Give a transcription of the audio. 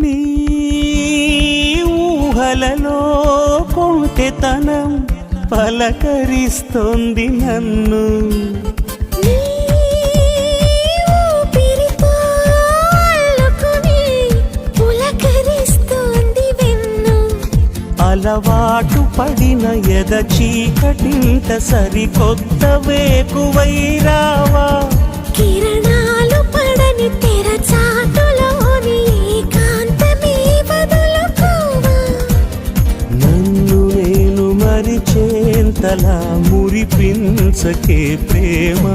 నీ ఊహలలో కొంటెతనం పలకరిస్తోంది నన్ను. అలవాటు పడిన ఎద చీకటింత సరికొత్త వేకువై రావా. కిరణాలు పడని తెరచాటులోని ఏకాంతమే వదులుకోవా. నన్ను నేను మరిచేంతలా మురిపించకే ప్రేమ.